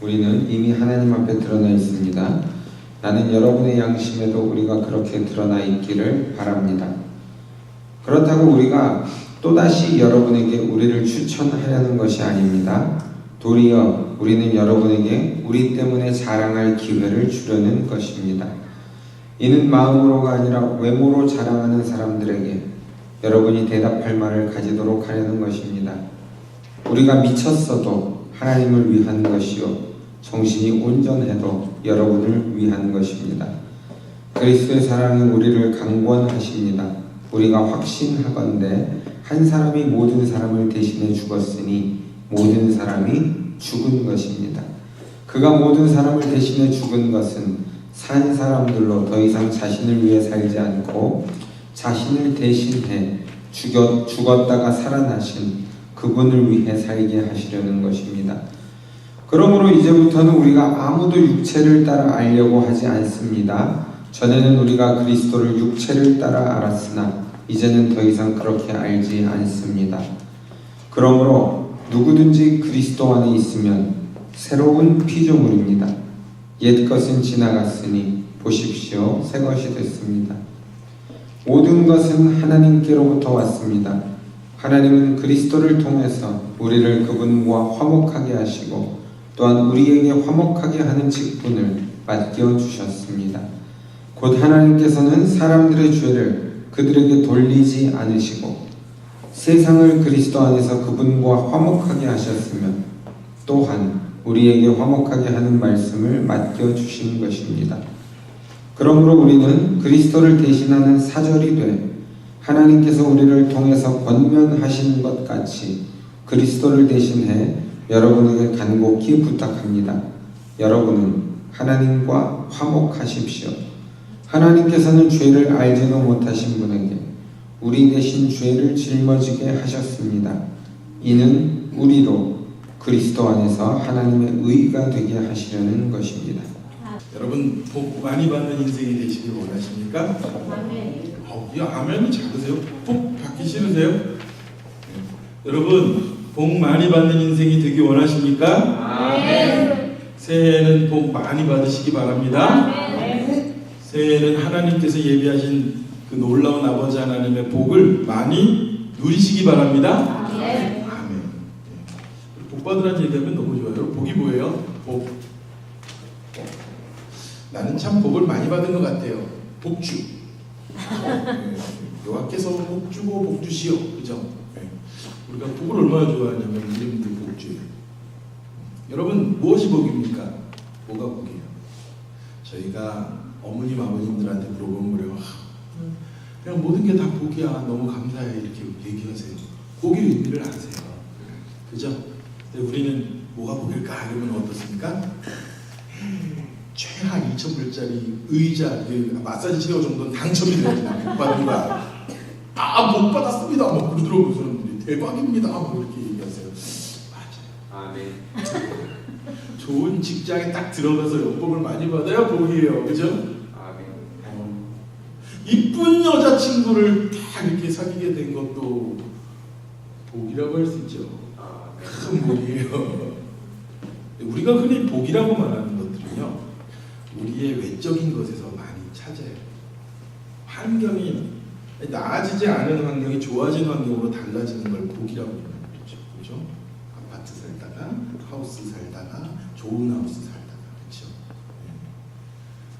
우리는 이미 하나님 앞에 드러나 있습니다. 나는 여러분의 양심에도 우리가 그렇게 드러나 있기를 바랍니다. 그렇다고 우리가 또다시 여러분에게 우리를 추천하려는 것이 아닙니다. 도리어 우리는 여러분에게 우리 때문에 자랑할 기회를 주려는 것입니다. 이는 마음으로가 아니라 외모로 자랑하는 사람들에게 여러분이 대답할 말을 가지도록 하려는 것입니다. 우리가 미쳤어도 하나님을 위한 것이요 정신이 온전해도 여러분을 위한 것입니다. 그리스도의 사랑이 우리를 강권하십니다. 우리가 확신하건대 한 사람이 모든 사람을 대신해 죽었으니 모든 사람이 죽은 것입니다. 그가 모든 사람을 대신해 죽은 것은 산 사람들로 더 이상 자신을 위해 살지 않고 자신을 대신해 죽었다가 살아나신 그분을 위해 살게 하시려는 것입니다. 그러므로 이제부터는 우리가 아무도 육체를 따라 알려고 하지 않습니다. 전에는 우리가 그리스도를 육체를 따라 알았으나 이제는 더 이상 그렇게 알지 않습니다. 그러므로 누구든지 그리스도 안에 있으면 새로운 피조물입니다. 옛 것은 지나갔으니 보십시오, 새 것이 됐습니다. 모든 것은 하나님께로부터 왔습니다. 하나님은 그리스도를 통해서 우리를 그분과 화목하게 하시고 또한 우리에게 화목하게 하는 직분을 맡겨주셨습니다. 곧 하나님께서는 사람들의 죄를 그들에게 돌리지 않으시고 세상을 그리스도 안에서 그분과 화목하게 하셨으면 또한 우리에게 화목하게 하는 말씀을 맡겨주신 것입니다. 그러므로 우리는 그리스도를 대신하는 사절이 돼 하나님께서 우리를 통해서 권면하신 것 같이 그리스도를 대신해 여러분에게 간곡히 부탁합니다. 여러분은 하나님과 화목하십시오. 하나님께서는 죄를 알지도 못하신 분에게 우리 대신 죄를 짊어지게 하셨습니다. 이는 우리로 그리스도 안에서 하나님의 의가 되게 하시려는 것입니다. 여러분 복 많이 받는 인생이 되시길 원하십니까? 아멘. 이 아멘이 작으세요? 복 받기 싫으세요? 네. 여러분 복 많이 받는 인생이 되기 원하십니까? 아멘. 새해에는 복 많이 받으시기 바랍니다. 아멘. 새해에는 하나님께서 예비하신 그 놀라운 아버지 하나님의 복을 많이 누리시기 바랍니다. 아멘. 아멘. 복 받으라는 얘기하면 너무 좋아요. 복이 뭐예요? 복. 나는 참 복을 많이 받은 것 같아요. 복주. 여호와께서 복 주고 복 주시오. 그죠? 우리가 복을 얼마나 좋아하냐면 이름도 복주예요. 여러분 무엇이 복입니까? 뭐가 복이에요? 저희가 어머님 아버님들한테 물어보면 그래요. 그냥 모든 게 다 복이야. 너무 감사해. 이렇게 얘기하세요. 복의 의미를 아세요. 그죠? 근데 우리는 뭐가 복일까? 이러면 어떻습니까? 최하 2,000불짜리 의자, 마사지 체어 정도는 당첨이 되어야 복 받는 거야. 복 받았습니다. 뭐 그러더라고요. 사람들이 대박입니다. 뭐 이렇게 얘기하세요. 맞아요. 아멘. 좋은 직장에 딱 들어가서 연봉을 많이 받아야 복이에요. 그죠? 아멘. 이쁜 여자친구를 딱 이렇게 사귀게 된 것도 복이라고 할 수 있죠. 큰 복이에요. 우리가 흔히 복이라고 말하는 것들은요, 우리의 외적인 것에서 많이 찾아요. 환경이 나아지지 않은 환경이 좋아진 환경으로 달라지는 걸 복이라고 말하는 거죠. 그렇죠? 아파트 살다가, 하우스 살다가, 좋은 하우스 살다가, 그렇죠?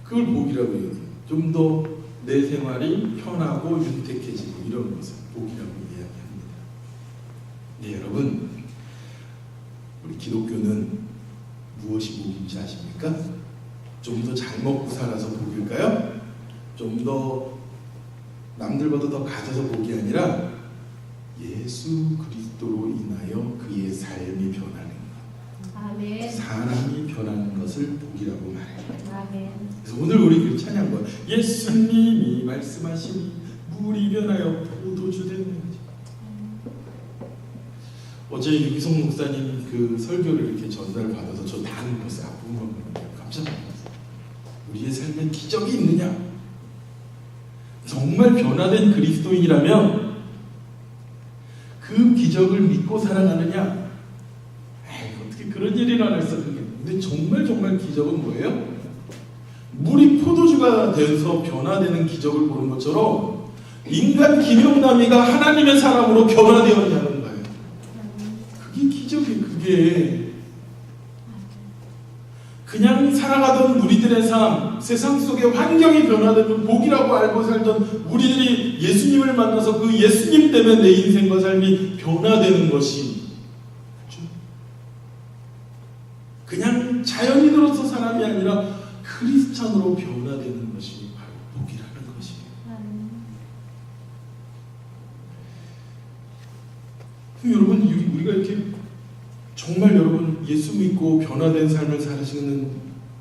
그걸 복이라고 얘기해요. 좀 더 내 생활이 편하고 윤택해지고 이런 것을 복이라고 이야기합니다. 네, 여러분, 우리 기독교는 무엇이 복인지 아십니까? 좀 더 잘 먹고 살아서 복일까요? 좀 더 남들보다 더 가져서 복이 아니라 예수 그리스도로 인하여 그의 삶이 변하는 것, 아멘. 사람이 변하는 것을 복이라고 말해요. 아멘. 그래서 오늘 우리 찬양과 예수님이 말씀하신 물이 변하여 포도주 되는 거죠. 어제 유기성 목사님 그 설교를 이렇게 전달받아서 저 다 읽었어요. 앞부분만 깜짝 놀랐어요. 우리의 삶에 기적이 있느냐? 정말 변화된 그리스도인이라면 그 기적을 믿고 살아가느냐? 에이, 어떻게 그런 일이 일어날 수 있겠냐? 근데 정말 기적은 뭐예요? 물이 포도주가 돼서 변화되는 기적을 보는 것처럼 인간 김영남이가 하나님의 사람으로 변화되었냐는 거예요. 그게 기적이에요. 그게 그냥 살아가던 우리들의 삶, 세상 속의 환경이 변화되면 복이라고 알고 살던 우리들이 예수님을 만나서 그 예수님 때문에 내 인생과 삶이 변화되는 것이, 그렇죠? 그냥 자연인으로서 사람이 아니라 크리스찬으로 변화되는 것이 바로 복이라는 것이에요. 여러분, 우리가 이렇게 정말 여러분 예수 믿고 변화된 삶을 사시는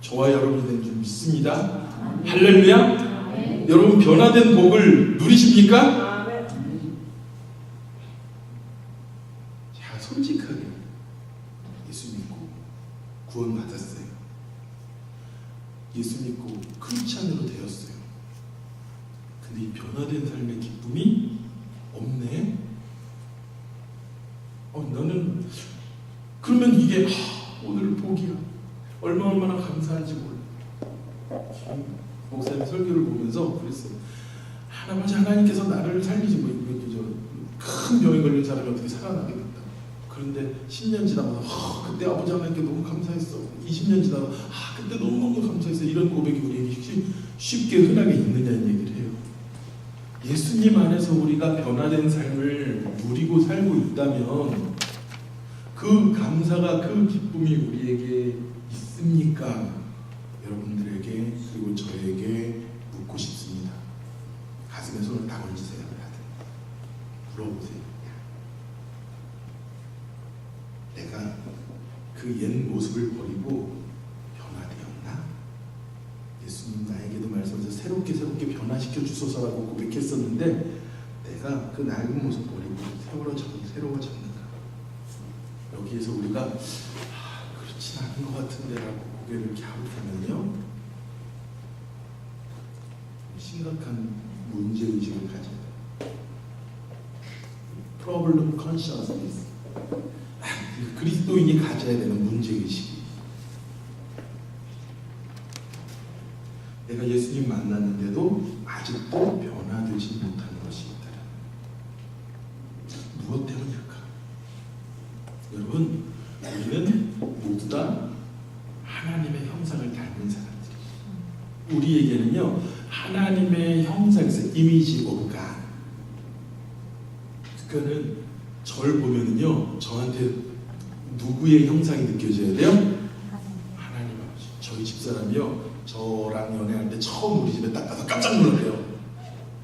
저와 여러분이 된 줄 믿습니다. 할렐루야. 여러분 변화된 복을 누리십니까? 자, 솔직하게 예수 믿고 구원 받았어요. 예수 믿고 크리스찬으로 되었어요. 근데 이 변화된 삶의 기쁨이 없네. 너는 그러면 이게 오늘 복이야. 얼마나 감사한지 몰라. 목사님 설교를 보면서 그랬어요. 하나님께서 나를 살리지 큰 병에 걸린 사람이 어떻게 살아나겠다. 그런데 10년 지나고 그때 아버지 하나님께 너무 감사했어. 20년 지나고 그때 너무너무 감사했어. 이런 고백이 우리에게 쉽게 흔하게 있느냐는 얘기를 해요. 예수님 안에서 우리가 변화된 삶을 누리고 살고 있다면 그 감사가, 그 기쁨이 우리에게 있습니까? 여러분들에게 그리고 저에게 묻고 싶습니다. 가슴에 손을 딱 얹으세요. 물어보세요. 내가 그 옛 모습을 버리고 변화되었나? 예수님 나에게도 말씀하셔서 새롭게 변화시켜 주소서라고 고백했었는데 내가 그 낡은 모습 버리고 새로워졌는가? 여기에서 우리가 그렇진 않은 것 같은데라고 고개를 갸웃하면요, 심각한 문제의식을 가져요. Problem consciousness. 그리스도인이 가져야 되는 문제의식이, 내가 예수님 만났는데도 아직도 변화되지 못한 것이 있다는, 무엇 때문일까? 여러분, 우리는 모두 다 하나님의 형상을 닮은 사람들이에요. 우리에게는요, 하나님의 형상에서 이미지 오브 갓. 그러니까는 절 보면은요, 저한테 누구의 형상이 느껴져야 돼요? 하나님 아버지. 저희 집사람이요, 저랑 연애할 때 처음 우리 집에 딱 가서 깜짝 놀랐대요.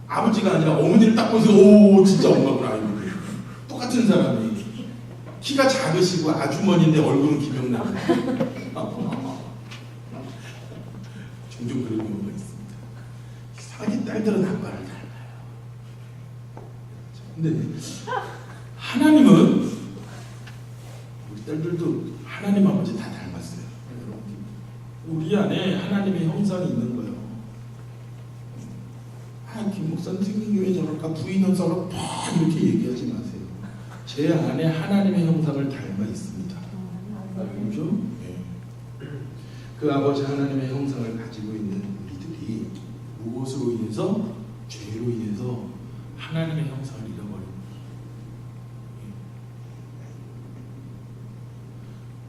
아버지가 아니라 어머니를 딱 보면서 오, 진짜 엄마구나. 똑같은 사람이 키가 작으시고 아주머니인데 얼굴은 김영남. 종종 그런 경우가 있습니다. 이상하게 딸들은 아빠를 닮아요. 근데 하나님은, 우리 딸들도 하나님 아버지 다 닮았어요. 우리 안에 하나님의 형상이 있는 거예요. 김 목사님 생긴 게 왜 저럴까? 부인은 서로 막 이렇게 얘기하지 마세요. 제 안에 하나님의 형상을 닮아 있습니다. 그렇죠? 네. 그 아버지 하나님의 형상을 가지고 있는 우리들이 무엇으로 인해서? 죄로 인해서 하나님의 형상을 잃어버립니다.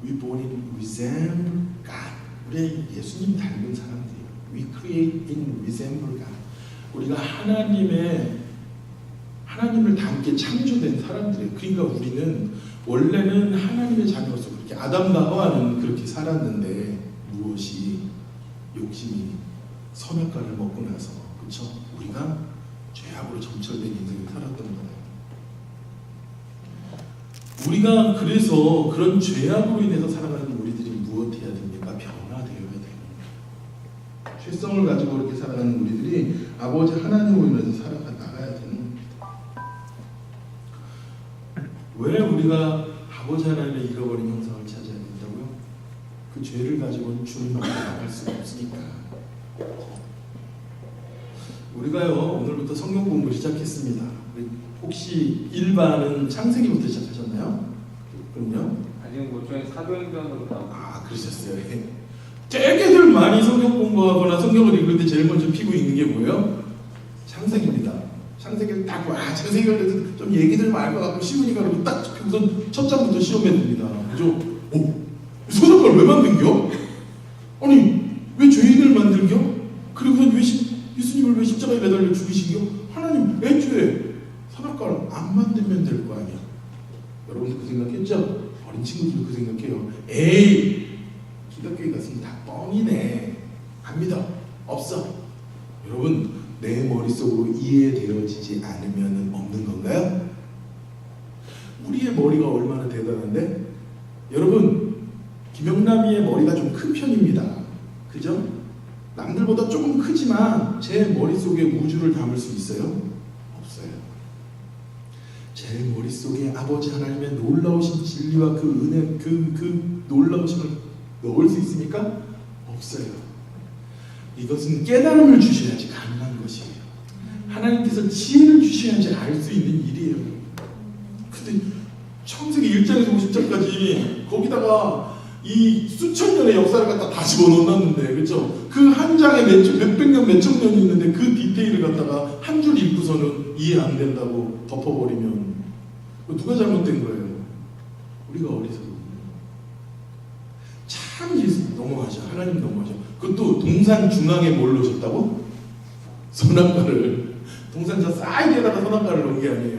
We born in resemble God. 우리 예수님 닮은 사람들이에요. We create in resemble God. 우리가 하나님을 닮게 창조된 사람들이에요. 그러니까 우리는 원래는 하나님의 자녀로서 그렇게 아담과 하와는 그렇게 살았는데 무엇이 욕심이 선악과를 먹고 나서, 그렇죠? 우리가 죄악으로 점철된 인생을 살았던 거예요. 우리가 그래서 그런 죄악으로 인해서 살아가는 우리들이 무엇 해야 됩니까? 변화되어야 됩니다. 죄성을 가지고 이렇게 살아가는 우리들이 아버지 하나님으로 인해서 나가야 되는 겁니다. 왜 우리가 아버지 하나님의 잃어버린 형상을 찾아야 된다고요? 그 죄를 가지고는 주님 앞에 나갈 수가 없으니까. 우리가요, 오늘부터 성경 공부 시작했습니다. 혹시 1반은 창세기부터 시작하셨나요? 그럼요? 아직 뭐 중에 사도행전으로 나오고. 그러셨어요. 되게들 많이 성경 공부하거나 성경을 읽을 때 제일 먼저 피고 읽는 게 뭐예요? 창세기입니다. 창세기를 딱 와, 창세기를 해서 좀 얘기들 알 것 같고 쉬우니까 그러고 딱 우선 첫 장부터 시험에 듭니다. 그죠? 선악과를 왜 만든겨? 아니 왜 죄인을 만들겨? 그리고 왜 예수님을 왜 십자가에 매달려 죽이시겨? 하나님 애초에 선악과를 안 만들면 될 거 아니야. 여러분들 그 생각했죠? 어린 친구들도 그 생각해요. 에이 기독교에 갔으면 다 뻥이네. 안 믿어. 없어. 여러분 내 머릿속으로 이해되어지지 않으면 없는 건가요? 우리의 머리가 얼마나 대단한데? 여러분 김영남이의 머리가 좀 큰 편입니다. 그죠? 남들보다 조금 크지만 제 머릿속에 우주를 담을 수 있어요? 없어요. 제 머릿속에 아버지 하나님의 놀라우신 진리와 그 은혜, 그 놀라우심을 넣을 수 있습니까? 없어요. 이것은 깨달음을 주셔야지 가능한 것이에요. 하나님께서 지혜를 주셔야지 알 수 있는 일이에요. 근데 창세기 1장에서 50장까지 거기다가 이 수천 년의 역사를 갖다 다 집어넣었는데, 그렇죠? 그 한 장에 몇백 년, 몇천 년이 있는데 그 디테일을 갖다가 한 줄 읽고서는 이해 안 된다고 덮어버리면 누가 잘못된 거예요? 우리가 어리석은. 참 예수 넘어가죠. 하나님 넘어가죠. 그것도 동산 중앙에 뭘 놓으셨다고? 선악과를. 동산 저 사이드에다가 선악과를 놓은 게 아니에요.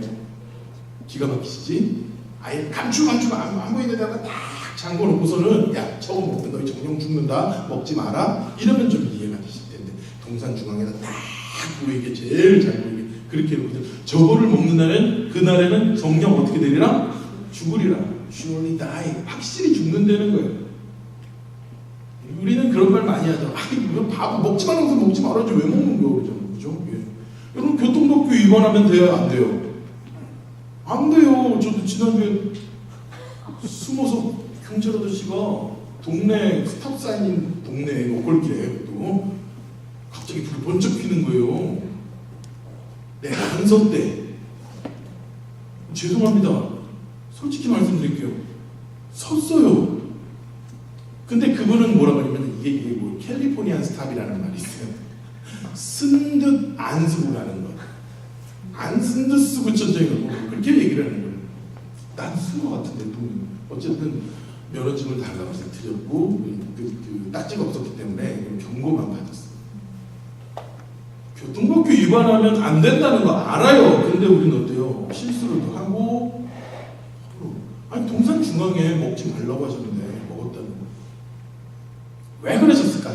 기가 막히시지? 아예 감추 안 보이는 데다가 딱 잠궈 놓고서는 야 저거 먹으면 너희 정령 죽는다 먹지 마라 이러면 좀 이해가 되실 텐데 동산 중앙에다 딱 보이게 제일 잘 보이게 그렇게 해놓거든. 저거를 먹는 날엔 그날에는 정령 어떻게 되리라? 죽으리라. surely die. 확실히 죽는다는 거예요. 우리는 그런 말 많이 하죠. 이거 바보 먹지 말라고 해서 먹지 말아야지 왜 먹는 거예요, 그죠? 예. 여러분 교통법규 위반하면 돼요, 안 돼요? 안 돼요. 저도 지난주에 숨어서 경찰 아저씨가 동네 스탑사인인 동네 노골길에 또 갑자기 불이 번쩍 피는 거예요. 내가 안 섰대. 죄송합니다. 솔직히 말씀드릴게요. 섰어요. 근데 그분은 뭐라고 하냐면 이게 뭐 캘리포니안 스탑이라는 말이 있어요. 쓴 듯 안 쓰고 가는 거. 안 쓴 듯 쓰고 천천히 가고 그렇게 얘기를 하는 거예요. 난 쓴 것 같은데 어쨌든 면허증을 달라고 해서 드렸고 그 딱지가 없었기 때문에 경고만 받았어요. 교통법규 위반하면 안 된다는 거 알아요. 근데 우리는 어때요? 실수를 하고 아니 동산 중앙에 먹지 말라고 하셨는데 먹었다는 거. 왜 그러셨을까?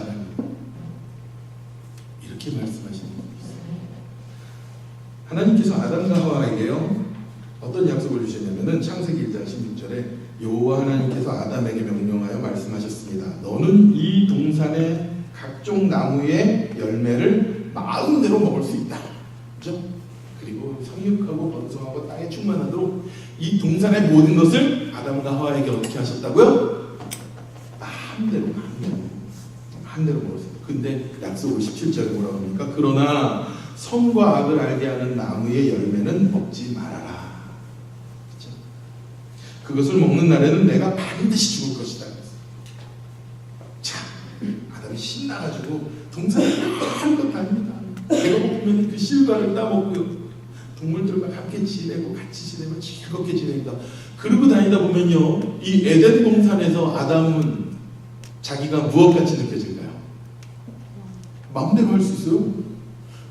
이렇게 말씀하시는 분이 있어요. 하나님께서 아담과 하와에게요 어떤 약속을 주셨냐면은 창세기 1장 16절에 여호와 하나님께서 아담에게 명령하여 말씀하셨습니다. 너는 이 동산의 각종 나무의 열매를 마음대로 먹을 수 있다. 그렇죠? 그리고 성육하고 번성하고 땅에 충만하도록 이 동산의 모든 것을 아담과 하와에게 어떻게 하셨다고요? 마음대로 먹었어요. 근데 약속 57절에 뭐라고 합니까? 그러나 선과 악을 알게 하는 나무의 열매는 먹지 말아라. 그렇죠? 그것을 먹는 날에는 내가 반드시 죽을 것이다. 자, 아담이 신나가지고 동산에 한것 다닙니다. 배고프면 그 실과를 따먹고요. 동물들과 함께 지내고 같이 지내고 즐겁게 지냅니다. 그러고 다니다 보면요, 이 에덴 동산에서 아담은 자기가 무엇같이 느껴질까요? 마음대로 할 수 있어요.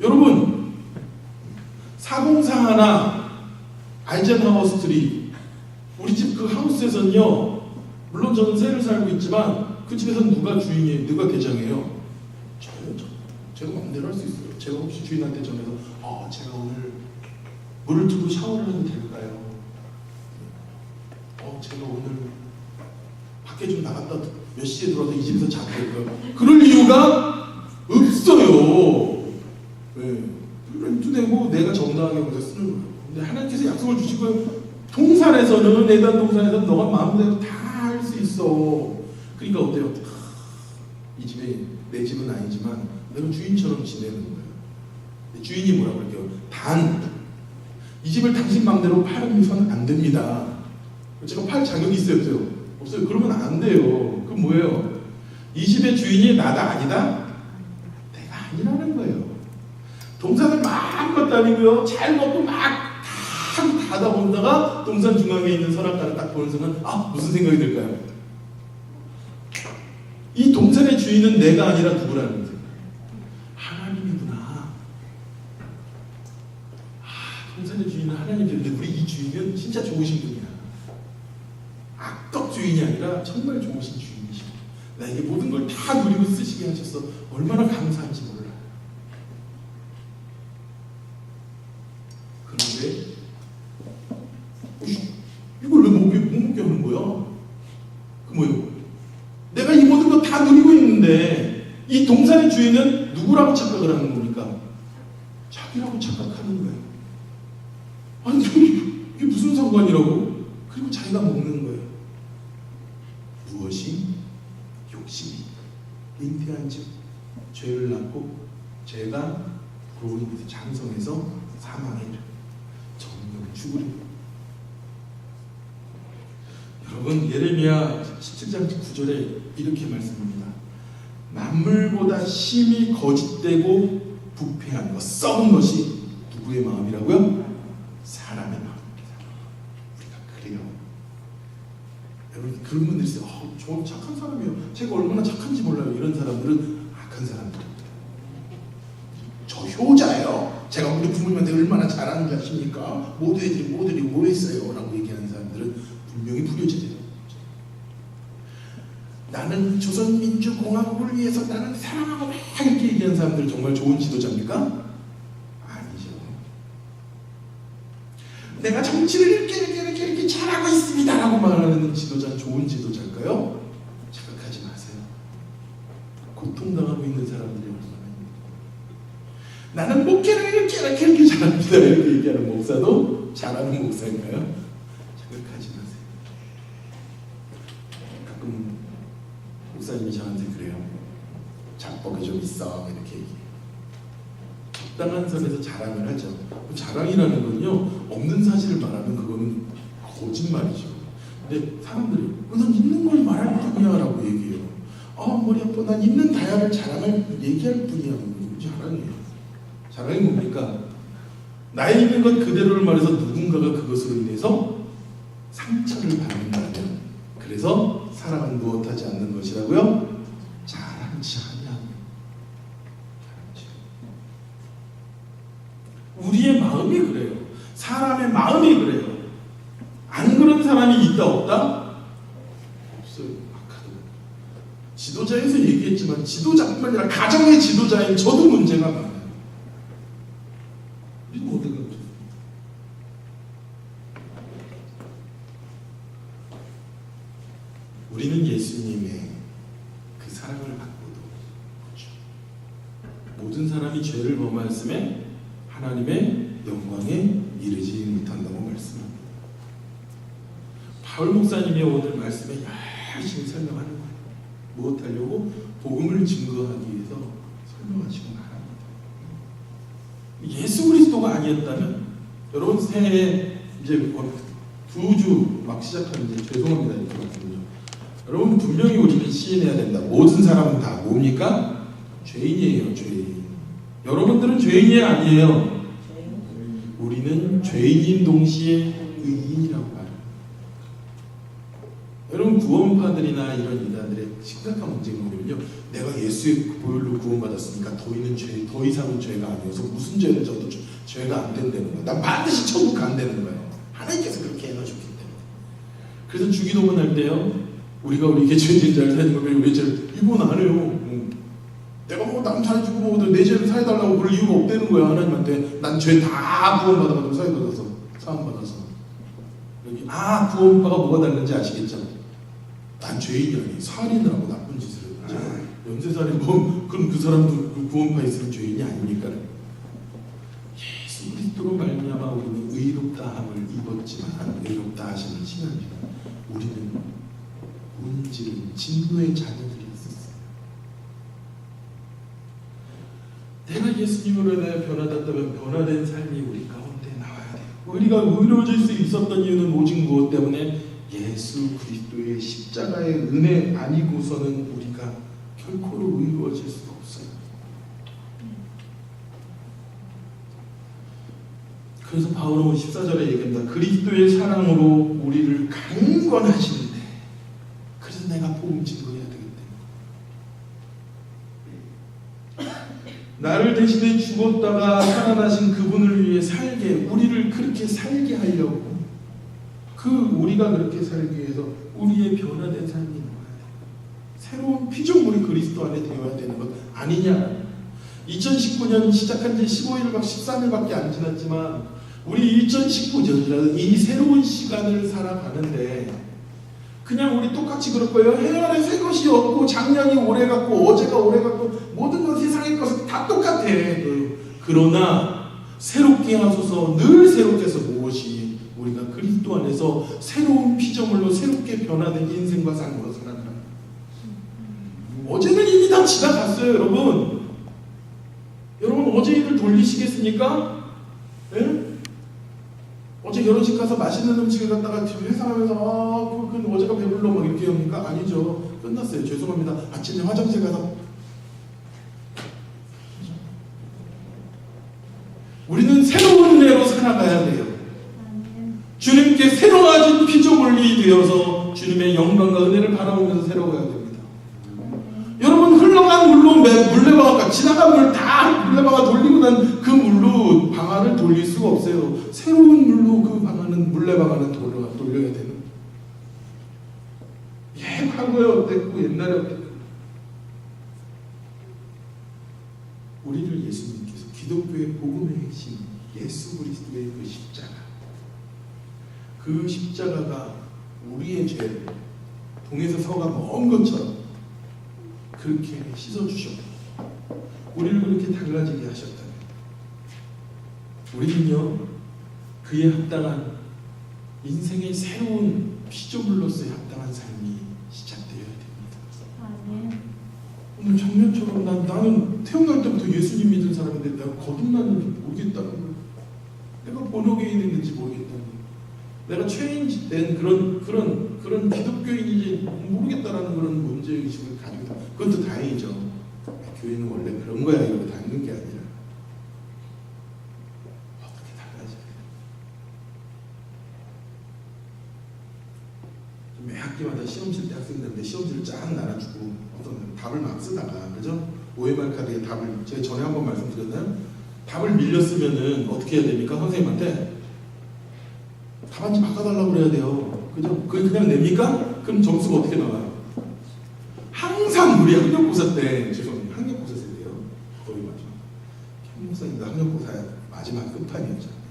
여러분 404 하나 아이젠하워 스트리트 우리 집 그 하우스에서는요, 물론 저는 새를 살고 있지만 그 집에서는 누가 주인이에요? 누가 계장이에요? 저요. 제가 마음대로 할 수 있어요. 제가 혹시 주인한테 전해서 제가 오늘 물을 두고 샤워를 해도 될까요? 제가 오늘 밖에 좀 나갔다 몇 시에 들어와서 이 집에서 자도 될까요? 그럴 이유가 없어요. 네. 렌트되고 내가 정당하게 거기서 쓰는 거예요. 근데 하나님께서 약속을 주시고요. 동산에서는 에덴 동산에서는 너가 마음대로 다 할 수 있어. 그러니까 어때요? 이 집에 내 집은 아니지만 내가 주인처럼 지내는 거예요. 주인이 뭐라고 그럴게요? 단 이 집을 당신 마음대로 팔으면 안 됩니다. 제가 팔 자격이 있어요, 없어요? 없어요. 그러면 안 돼요. 그럼 뭐예요? 이 집의 주인이 나다 아니다? 내가 아니라는 거예요. 동산을 마음껏 다니고요. 잘 먹고 막 다 하다 보다가 동산 중앙에 있는 선악과를 딱 보는 순간 무슨 생각이 들까요? 이 동산의 주인은 내가 아니라 누구라는 거예요? 하나님이구나. 동산의 주인은 하나님인데 우리 이 주인은 진짜 좋으신 분이야. 악덕 주인이 아니라 정말 좋으신 주인이시고 나에게 모든 걸 다 누리고 쓰시게 하셔서 얼마나 감사한지 몰라요. 그런데 이걸 왜 못 먹게 하는 거야? 그 뭐예요? 내가 이 모든 거 다 누리고 있는데 이 동산의 주인은 누구라고 착각을 하는 겁니까? 자기라고 착각하는 거예요. 아니 이게 무슨 상관이라고? 그리고 자기가 먹는 거예요. 무엇이? 욕심이 잉태한 즉 죄를 낳고 죄가 그로 인해서 장성해서 사망에 이르 정령 죽으리. 여러분 예레미야 17장 9절에 이렇게 말씀합니다. 만물보다 심히 거짓되고 부패한 것, 썩은 것이 누구의 마음이라고요? 사람의 마음입니다. 우리가 그래요. 여러분 그런 분들이 있어요. 저 착한 사람이에요. 제가 얼마나 착한지 몰라요. 이런 사람들은 악한 사람들입니다. 저 효자예요. 제가 우리 부모님한테 얼마나 잘하는 줄 아십니까? 모두들이 뭐 했어요? 라고 얘기하는 사람들은 분명히 불효자예요. 나는 조선민주공화국을 위해서 나는 사랑하고 막 이렇게 얘기하는 사람들 정말 좋은 지도자입니까? 아니죠. 내가 정치를 이렇게 잘하고 있습니다 라고 말하는 지도자는 좋은 지도자일까요? 착각하지 마세요. 고통당하고 있는 사람들이 얼마나 있는지. 나는 목회를 이렇게 잘합니다 이렇게 얘기하는 목사도 잘하는 목사인가요? 착각하지 마세요. 가끔 목사님이 저한테 그래요. 작법이 좀 있어 이렇게 얘기해요. 적당한 선에서 자랑을 하죠. 자랑이라는 건요 없는 사실을 말하면 그거는 거짓말이죠. 근데 사람들이 난 있는 걸 말할 뿐이야 라고 얘기해요. 머리 아파. 난 있는 다야를 얘기할 뿐이야. 자랑이에요. 자랑이 뭡니까? 나에 있는 것 그대로를 말해서 누군가가 그것으로 인해서 상처를 받는다면 그래서 사랑은 무엇하지 않는 것이라고요? 자랑치 아니하고. 우리의 마음이 그래요. 사람의 마음이 그래요. 안 그런 사람이 있다 없다? 없어요. 지도자에서 얘기했지만 지도자뿐만 아니라 가정의 지도자인 저도 문제가 많아요. 우리는 어떻게 생각하세요? 우리는 예수님의 그 사랑을 받고도 그렇죠. 모든 사람이 죄를 범하였음에 하나님의 영광에 이르지 못한다고 말씀합니다. 바울 목사님이 오늘 말씀에 열심히 설명하는 거예요. 무엇하려고? 복음을 증거하기 위해서 설명하시고 말합니다. 예수 그리스도가 아니었다면 여러분 새해 이제 2주 막 시작하는 이제 죄송합니다 이렇게 말씀드리죠. 여러분 분명히 우리는 시인해야 된다. 모든 사람은 다 뭡니까? 죄인이에요. 죄인. 여러분들은 죄인이 아니에요. 우리는 죄인인 동시에 의인이라고 말해요. 여러분 구원파들이나 이런 이단들의 심각한 문제가 뭐냐면요. 내가 예수의 보혈로 구원받았으니까 더 이상은 죄가 아니어서 무슨 죄를 져도 죄가 안 된다는 거예요. 난 반드시 천국 안 되는 거예요. 하나님께서 그렇게 해놔줬기 때문에. 그래서 주기도문 할 때요. 우리가 우리에게 죄진 자를 사해준 거면 우리 죄를 이건 안 해요. 내가 뭐 남 사해주고 뭐 내 죄를 사해달라고 그럴 이유가 없다는 거야. 하나님한테 난 죄 다 구원받아가지고 사해받아서 사함받아서 여기 구원파가 뭐가 다른지 아시겠죠? 난 죄인이 아니 살인하고 나쁜 짓을 했지. 연쇄살인 그럼 그 사람도 구원파 있으면 죄인이 아닙니까? 예수 그리스도로 말미암아 우리는 의롭다함을 입었지만 의롭다 하시는 신앙입니다. 우리는 문지른 진노의 자녀들이었어요. 내가 예수님으로 인하여 변화됐다면 변화된 삶이 우리 가운데 나와야 돼요. 우리가 의로워질 수 있었던 이유는 오직 무엇 때문에? 예수 그리스도의 십자가의 은혜 아니고서는 우리가 결코 의로워질 수가 없어요. 그래서 바울은 14절에 얘기합니다. 그리스도의 사랑으로 우리를 강권하시는데, 그래서 내가 복음 증거해야 되겠다. 나를 대신에 죽었다가 살아나신 그분을 위해 살게, 우리를 그렇게 살게 하려고, 우리가 그렇게 살기 위해서 우리의 변화된 삶이 나와야 돼. 새로운 피조물이 그리스도 안에 되어야 되는 것 아니냐. 2019년 시작한 지 15일밖에 13일밖에 안 지났지만 우리 2019년이라는 이 새로운 시간을 살아가는데 그냥 우리 똑같이 그럴 거예요. 해안에 새 것이 없고 작년이 오래 갔고 어제가 오래 갔고 모든 것 세상의 것은 다 똑같아. 그러나 새롭게 하소서, 늘 새롭게 해서 무엇이 우리가 그리스도 안에서 새로운 피조물로 새롭게 변화된 인생과 삶으로 살아가는. 어제는 이미 다 지나갔어요. 여러분 어제 일을 돌리시겠습니까? 예? 어제 결혼식 가서 맛있는 음식을 갖다가 회상하면서 그 어제가 배불러 막 이렇게 합니까? 아니죠. 끝났어요. 죄송합니다. 아침에 화장실 가서 우리는 새로운 은혜로 살아가야 돼요. 주님께 새로워진 피조물이 되어서 주님의 영광과 은혜를 바라보면서 새로워야 됩니다. 여러분 흘러간 물로 물레방아가 지나간 물 다 물레방아 돌리고 난 그 물로 방아를 돌릴 수가 없어요. 새로운 물로 그 물레방아는 돌려야 되는. 과거에 어땠고 옛날에 어땠고 우리를 예수님께서 기독교의 복음의 핵심 예수 그리스도의 그 십자가, 그 십자가가 우리의 죄를 동에서 서가 먼 것처럼 그렇게 씻어주셨고 우리를 그렇게 달라지게 하셨다면 우리는요 그에 합당한 인생의 새로운 피조물로서의 합당한 삶이 시작되어야 됩니다. 오늘 작년처럼 나는 태어날 때부터 예수님 믿은 사람인데 내가 거듭났는지 모르겠다는 거예요. 내가 번역에 있는지 모르겠다는 거예요. 내가 체인지된 그런 기독교인인지 모르겠다라는 그런 문제의식을 가지고 있다. 그것도 다행이죠. 교회는 원래 그런 거야 이러고 다니는 게 아니라 어떻게 달라져야 돼. 매 학기마다 시험 칠 때 학생들한테 시험지를 쫙 나눠주고 어떤 답을 막 쓰다가 그죠? OMR 카드에 답을 제가 전에 한번 말씀드렸나요? 답을 밀려 쓰면은 어떻게 해야 됩니까? 선생님한테 답안지 바꿔달라고 그래야 돼요. 그죠? 그게 그냥 냅니까? 그럼 점수가 어떻게 나와요? 항상 우리 학력고사 때 죄송합니다. 학력고사 때요. 거의 마지막 학력고사인가 학력고사 마지막 끝판이었잖아요.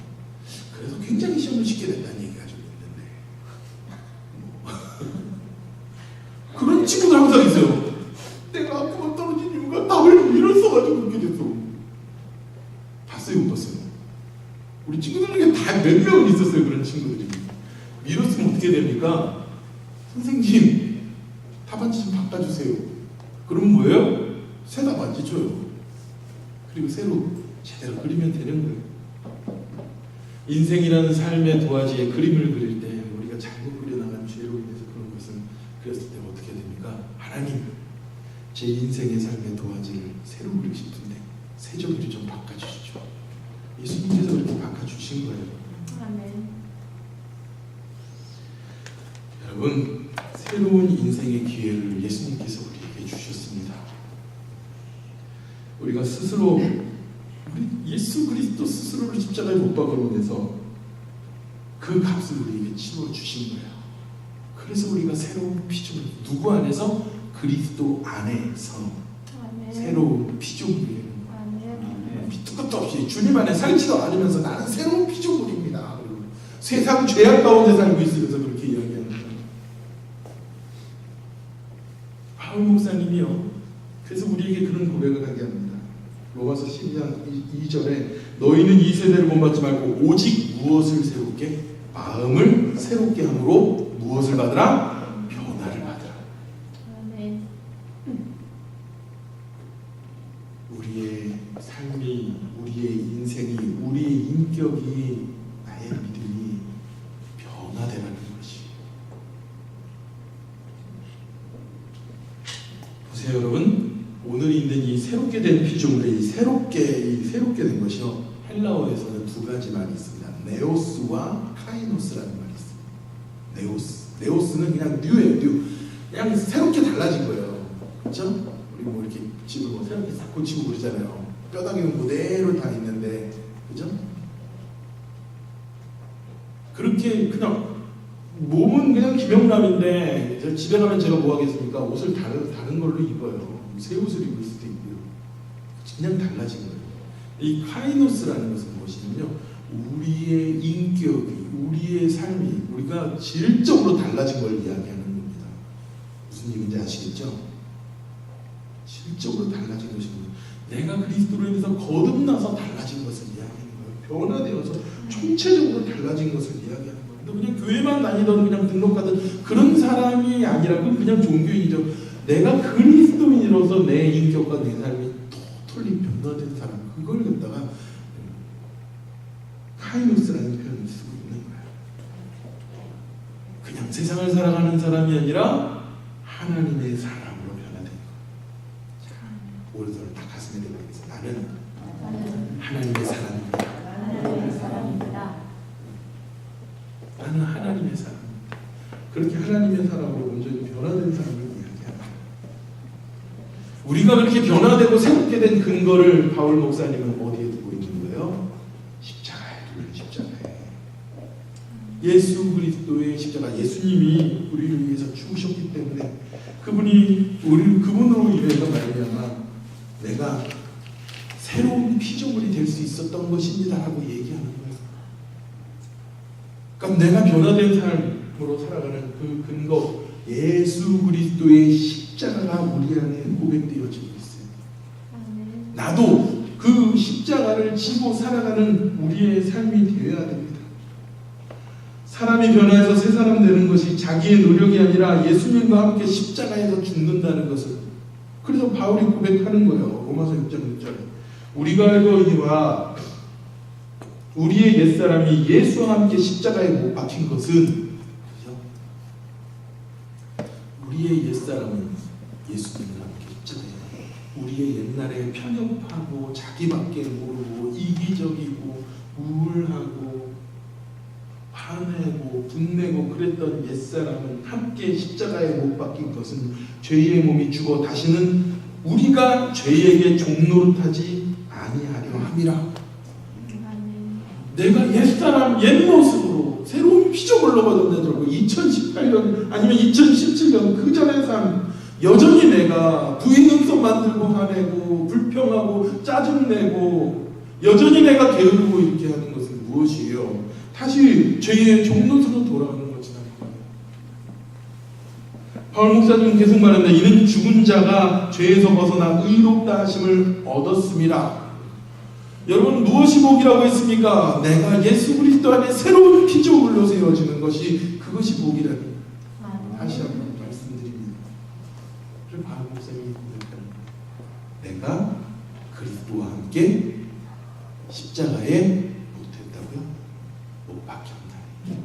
그래서 굉장히 시험을 쉽게 냈다는 얘기가 좀 있는데 그런 친구들 항상 있어요. 내가 학교가 떨어진 이유가 답을 밀었어가지고 그렇게 됐어. 봤어요? 못 봤어요? 우리 친구들 중에 다 몇 명 있었어요. 그런 친구들이. 밀었으면 어떻게 됩니까? 선생님 답안지 좀 바꿔주세요. 그럼 뭐예요? 새 답안지 줘요. 그리고 새로 제대로 그리면 되는 거예요. 인생이라는 삶의 도화지에 그림을 그릴 때 우리가 잘못 그려나간 죄로 인해서 그런 것은 그렸을 때 어떻게 됩니까? 하나님 제 인생의 삶의 도화지를 새로 그리고 싶은데 새적으로 좀 바꿔주시죠. 예수님께서 그렇게 바꿔주신 거예요. 아멘. 여러분 새로운 인생의 기회를 예수님께서 우리에게 주셨습니다. 우리가 스스로 우리 예수 그리스도 스스로를 십자가에 못 박아놓으면서 그 값을 우리에게 치러 주신 거예요. 그래서 우리가 새로운 피조물 누구 안에서? 그리스도 안에서 아멘. 새로운 피조물이에요. 아멘. 밑도 끝도 없이 주님 안에 살지도 않으면서 나는 새로운 피조물입니다. 그리고 세상 죄악 가운데 살고 있으면서 그렇게 이야기하는 거예요. 바울 목사님이요. 그래서 우리에게 그런 고백을 하게 합니다. 로마서 12장 2절에 너희는 이 세대를 본받지 말고 오직 무엇을 새롭게? 마음을 새롭게 함으로 무엇을 받으라? 변화를 받으라. 아멘. 우리의 삶이, 우리의 인생이, 우리의 인격이, 나의 믿음이 변화되라는 것이 여러분 오늘 있는 이 새롭게 된 피조물의 이 새롭게 된 것이요 헬라어에서는 두 가지 말이 있습니다. 네오스와 카이노스라는 말이 있습니다. 네오스는 그냥 뉴예요. 뉴. 그냥 새롭게 달라진 거예요. 그렇죠? 우리 뭐 이렇게 집을 뭐 새롭게 싹 고치고 그러잖아요. 뼈다귀는 그대로 다 있는데, 그죠? 그렇게 그냥 몸은 그냥 김영남인데 집에 가면 제가 뭐 하겠습니까? 옷을 다른 걸로 입어요. 새 옷을 입을 수도 있고요. 그냥 달라진 거예요. 이 카이노스라는 것은 무엇이냐면요, 우리의 인격이, 우리의 삶이 우리가 질적으로 달라진 걸 이야기하는 겁니다. 무슨 얘기인지 아시겠죠? 질적으로 달라진 것입니다. 내가 그리스도로 인해서 거듭나서 달라진 것을 이야기하는 거예요. 변화되어서 총체적으로 달라진 것을 이야기하는 거예요. 그냥 교회만 다니던 그냥 등록하던 그런 사람이 아니라 그냥 종교인이죠. 내가 그리스도인으로서 내 인격과 내 삶이 토탈리 변화된 사람, 그걸 갖다가 카이노스라는 표현을 쓰고 있는 거예요. 그냥 세상을 살아가는 사람이 아니라 하나님의 사람으로 변화된 거예요. 오른손을 딱 가슴에 대고 있어. 나는 하나님의 사람입니다. 나는 하나님의 사람입니다. 그렇게 하나님의 사람으로 온전히 변화된 사람을 이야기합니다. 우리가 그렇게 변화되고 새롭게 된 근거를 바울 목사님은 어디에 두고 있는 거예요? 십자가에 두는 십자가에. 예수 그리스도의 십자가, 예수님이 우리를 위해서 죽으셨기 때문에 그분으로 인해서 말미암아 내가 새로운 피조물이 될 수 있었던 것입니다라고 얘기하는 거예요. 그러니까 내가 변화된 삶으로 살아가는 그 근거, 예수 그리스도의 십자가가 우리 안에 고백되어지고 있어요. 나도 그 십자가를 지고 살아가는 우리의 삶이 되어야 됩니다. 사람이 변화해서 새 사람 되는 것이 자기의 노력이 아니라 예수님과 함께 십자가에서 죽는다는 것을, 그래서 바울이 고백하는 거예요. 로마서 6장 6절에 우리가 알거니와 우리의 옛사람이 예수와 함께 십자가에 못 박힌 것은, 그죠? 우리의 옛사람은 예수님과 함께 십자가에, 우리의 옛날에 편협하고 자기밖에 모르고 이기적이고 우울하고 화내고 분내고 그랬던 옛사람은 함께 십자가에 못 박힌 것은 죄의 몸이 죽어 다시는 우리가 죄에게 종노릇하지 아니하려 함이라. 내가 옛사람, 옛모습으로 새로운 피조물로 거듭나더라고. 2018년 아니면 2017년 그 전의 삶, 여전히 내가 부인응서 만들고 화내고 불평하고 짜증내고 여전히 내가 게으르고 이렇게 하는 것은 무엇이에요? 다시 죄의 종노릇으로 돌아가는 것이라는 거예요. 바울 목사님은 계속 말합니다. 이는 죽은 자가 죄에서 벗어나 의롭다 하심을 얻었습니다. 여러분, 무엇이 복이라고 했습니까? 내가 예수 그리스도 안에 새로운 피조물로 세워지는 것이, 그것이 복이라니 다시 한번 말씀드립니다. 그래서 바울 목사님이 내가 그리스도와 함께 십자가에 못했다고요? 못 박혔나니.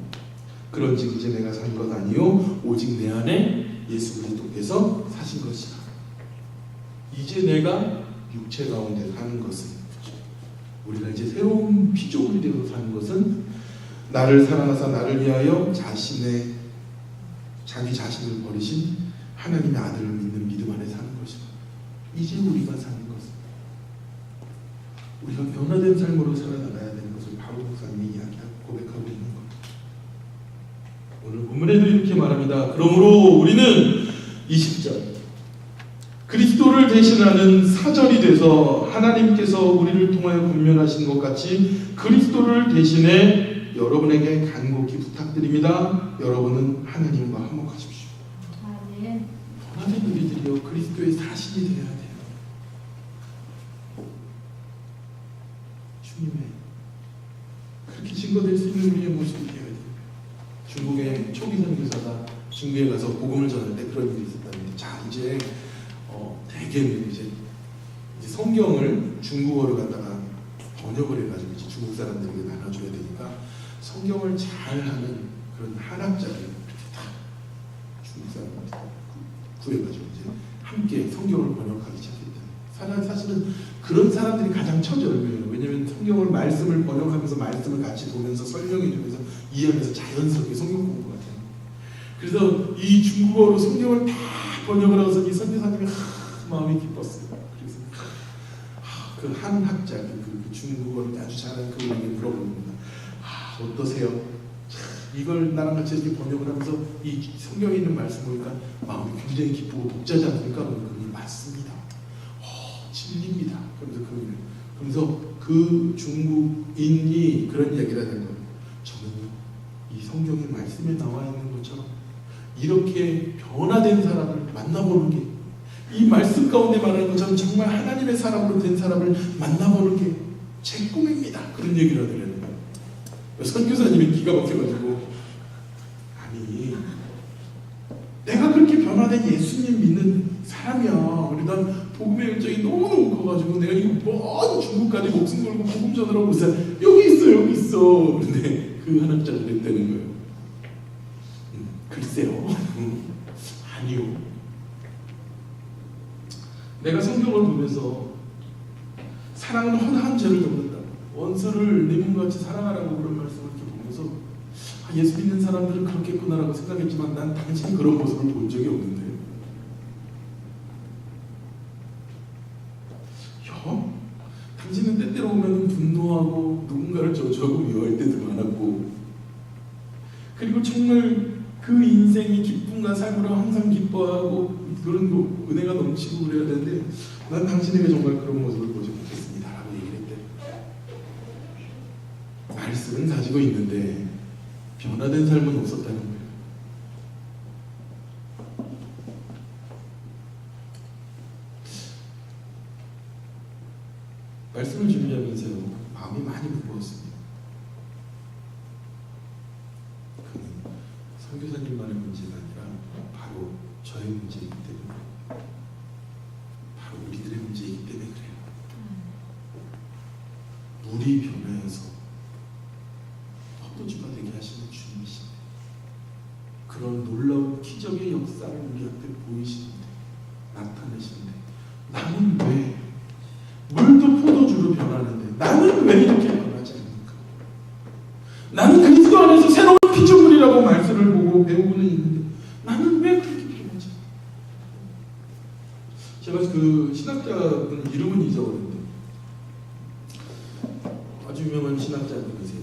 그런즉 이제 내가 산 것 아니요 오직 내 안에 예수 그리스도께서 사신 것이라. 이제 내가 육체 가운데 사는 것은, 우리가 이제 새로운 피조물이 되어 사는 것은 나를 사랑하사 나를 위하여 자기 자신을 버리신 하나님의 아들을 믿는 믿음 안에 사는 것이다. 이제 우리가 사는 것은, 우리가 변화된 삶으로 살아나가야 되는 것을 바울 목사님이 고백하고 있는 것. 오늘 본문에도 이렇게 말합니다. 그러므로 우리는 20절 그리스도를 대신하는 사절이 돼서 하나님께서 우리를 통하여 분별하신 것 같이 그리스도를 대신해 여러분에게 간곡히 부탁드립니다. 여러분은 하나님과 화목하십시오. 변화된 우리들이요 그리스도의 사신이 되어야 돼요. 주님의 그렇게 증거될 수 있는 우리의 모습이 되어야 돼요. 중국의 초기 선교사가 중국에 가서 복음을 전할 때 그런 일이 있었다는데, 자 이제 대개는 이제 성경을 중국어로 갖다가 번역을 해가지고 이제 중국 사람들에게 나눠줘야 되니까 성경을 잘하는 그런 한학자를 이렇게 다 중국 사람들 구해가지고 이제 함께 성경을 번역하기 시작했다. 사실은 그런 사람들이 가장 처절해요. 왜냐하면 성경을 말씀을 번역하면서 말씀을 같이 보면서 설명해주면서 이해하면서 자연스럽게 성경 공부가 돼요. 그래서 이 중국어로 성경을 다 번역을 하고서 이 선교사님이 마음이 기뻤어요. 그래서 그 한 학자, 그 중국어를 아주 잘하는 그분에게 물어봅니다. 어떠세요? 이걸 나랑 같이 이렇게 번역을 하면서 이 성경에 있는 말씀 보니까 마음이 굉장히 기쁘고 복잡하지 않습니까? 그분이 맞습니다. 진리입니다. 그러면서 그 중국인이 그런 이야기를 하는 거예요. 저는요, 이 성경의 말씀에 나와 있는 것처럼 이렇게 변화된 사람을 만나보는 게, 이 말씀 가운데 말하는 것처럼 정말 하나님의 사람으로 된 사람을 만나보는 게 제 꿈입니다. 그런 얘기를 하더라고요. 선교사님이 기가 막혀가지고, 아니, 내가 그렇게 변화된 예수님 믿는 사람이야. 그리고 난 복음의 열정이 너무너무 커가지고 내가 이거 먼 중국까지 목숨 걸고 복음 전하러 오자. 여기 있어. 근데 그 한학자가 그랬다는 거예요. 글쎄요. 아니요. 내가 성경을 보면서 사랑은 허다한 죄를 덮는다. 원수를 내 몸같이 사랑하라고 그런 말씀을 이렇게 보면서 예수 믿는 사람들은 그렇겠구나라고 생각했지만 난 당신이 그런 모습을 본 적이 없는데. 당신은 때때로 보면 분노하고 누군가를 저주하고 미워할 때도 많았고, 그리고 정말 그 인생이 기쁨과 삶으로 항상 기뻐하고 그런 은혜가 넘치고 그래야 되는데 난 당신에게 정말 그런 모습을 보지 못했습니다 라고 얘기를 했대. 말씀은 가지고 있는데 변화된 삶은 없었다는 거예요. 말씀을 준비하면서 마음이 많이 무거웠습니다. 그는 선교사님만의 문제가 아니라 바로 저의 문제이기 때문에, 바로 우리들의 문제이기 때문에 그래요. 물이 변화해서 포도주가 되게 하시는 주님이신데, 그런 놀라운 기적의 역사를 우리 앞에 보이시는데, 나타내시는데, 나는 왜 물도 포도주로 변하는데 나는 왜 이렇게 변하지 않는가? 나는 그리스도 안에서 새로운 피조물이라고 말씀을 보고 배우고는 있는데 나는 왜 그렇게 변하지? 제가 그 신학자분 이름은 잊어버렸는데 아주 유명한 신학자분이세요.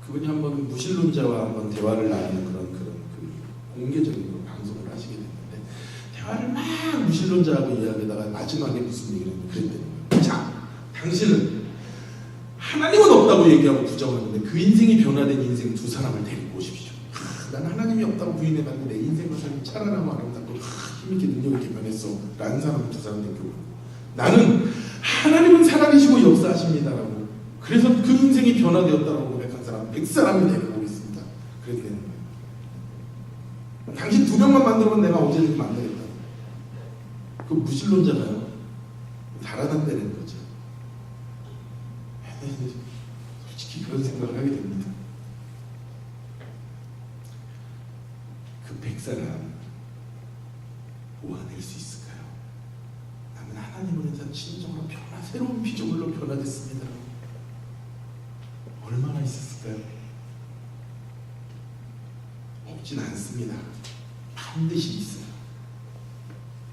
그분이 한번 무신론자와 한번 대화를 나누는 그런 공개적인 방송을 하시게 됐는데, 대화를 막 무신론자하고 이야기하다가 마지막에 무슨 얘기를 그랬다는 거예요. 자, 당신은 하나님은 없다고 얘기하고 부정하는데 그 인생이 변화된 인생 두 사람을 데리고 오십시오. 난 하나님이 없다고 부인해봤는데 내 인생과 삶이 차라라고 아름답고 힘있게 능력 있게 변했어 라는 사람을 두 사람 데리고 오고, 나는 하나님은 살아계시고 역사하십니다라고, 그래서 그 인생이 변화되었다라고 고백한 사람 100사람을 데리고 오겠습니다. 그렇게 되는 거예요. 당신 두 명만 만들면 내가 언제든지 만들겠다. 그 무신론자가요, 달아난다는 거죠. 솔직히 그런 생각을 하게 됩니다. 그 100사람 모아낼 수 있을까요? 나는 하나님으로 인한 진정으로 새로운 피조물로 변화됐습니다. 얼마나 있었을까요? 없진 않습니다. 반드시 있어요.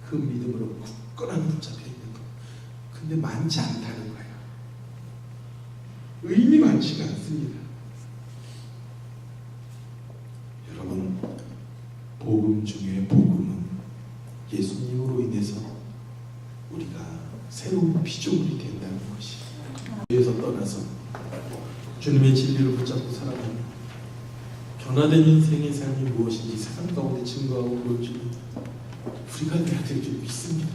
그 믿음으로 굳건하게 붙잡혀 있는 것. 근데 많지 않다는 거예요. 의미 많지가 않습니다. 여러분, 복음 중에 복음은 예수님으로 인해서 우리가 새로운 피조물이 된다는 것이, 위에서 떠나서 주님의 진리를 붙잡고 살아가는 변화된 인생의 삶이 무엇인지 세상 가운데 증거하고 보여주는 우리가 돼야 될 줄 믿습니다.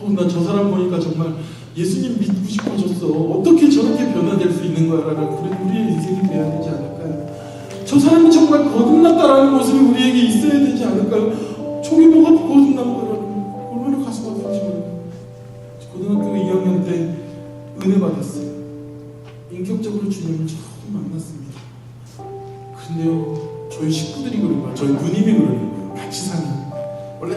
나 저 사람 보니까 정말 예수님 믿고 싶어졌어. 어떻게 저렇게 변화될 수 있는 거야라는 우리의 인생이 돼야 되지 않을까요? 저 사람이 정말 거듭났다라는 모습이 우리에게 있어야 되지 않을까요? 저게 뭐가 거듭난 거라는, 얼마나 가슴 아픈지 몰라요. 고등학교 2학년 때 은혜 받았어요. 인격적으로 주님을 처음 만났습니다. 근데요, 저희 식구들이 그런 거예요. 저희 누님이 그러는 거예요. 같이 사는. 원래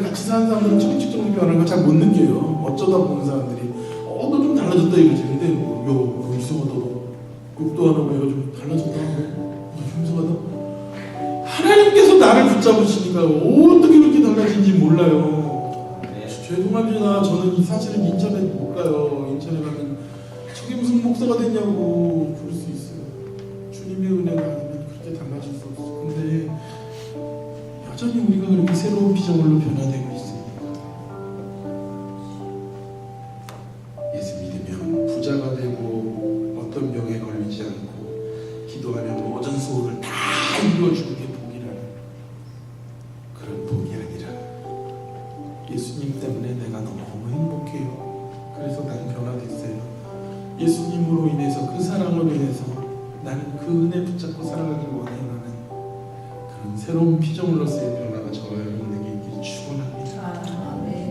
1% 정도 변하는 걸 잘 못 느껴요. 어쩌다 보는 사람들이 너 좀 달라졌다 이러지. 근데 너 이상하다. 욕도 안 하고 얘가 좀 달라졌다. 너 이상하다. 하나님께서 나를 붙잡으시니까 어떻게 그렇게 달라진지 몰라요. 죄송합니다. 저는 사실은 인천에 못 가요. 인천에 가면 저게 무슨 목사가 됐냐고 그럴 수 있어요. 주님의 은혜가 아니면 그렇게 달라질 수 없어. 근데 여전히 우리가 그렇게 새로운 피조물로 변화되고 있습니다. 예수 믿으면 부자가 되고 어떤 병에 걸리지 않고 기도하면 모든 소원을 다 이루어주는 게 복이라는 그런 복이 아니라 예수님 때문에 내가 너무 행복해요. 그래서 나는 변화됐어요. 예수님으로 인해서 그 사랑으로 인해서 나는 그 은혜 붙잡고 살아가길 원하는 그런 새로운 피조물로서의 변화가 저와 여러분에게 있기를 축원합니다.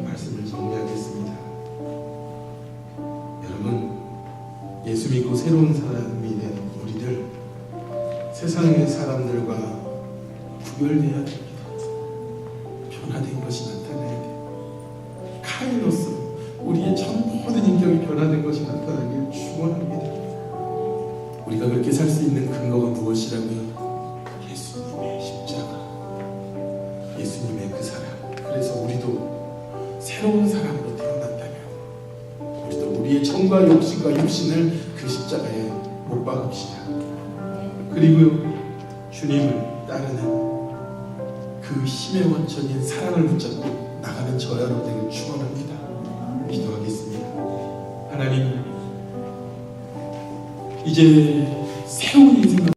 말씀을 정리하겠습니다. 여러분, 예수 믿고 새로운 사람이 된 우리들 세상의 사람들과 구별돼야 됩니다. 변화된 것이 나타나야 돼요. 카이노스, 우리의 전 모든 인격이 변화된 것이 나타나길 축원합니다. 우리가 그렇게 살 수 있는 근거가 무엇이라고요? 예수님의 십자가, 예수님의 그 사랑. 그래서 우리도 새로운 사람으로 태어났다면 우리도 우리의 정과 욕심과 육신을 그 십자가에 못 박읍시다. 그리고 주님을 따르는 그 힘의 원천인 사랑을 붙잡고 나가는 저 여러분에게 축원합니다. 기도하겠습니다. 하나님, 이제 새로운 인생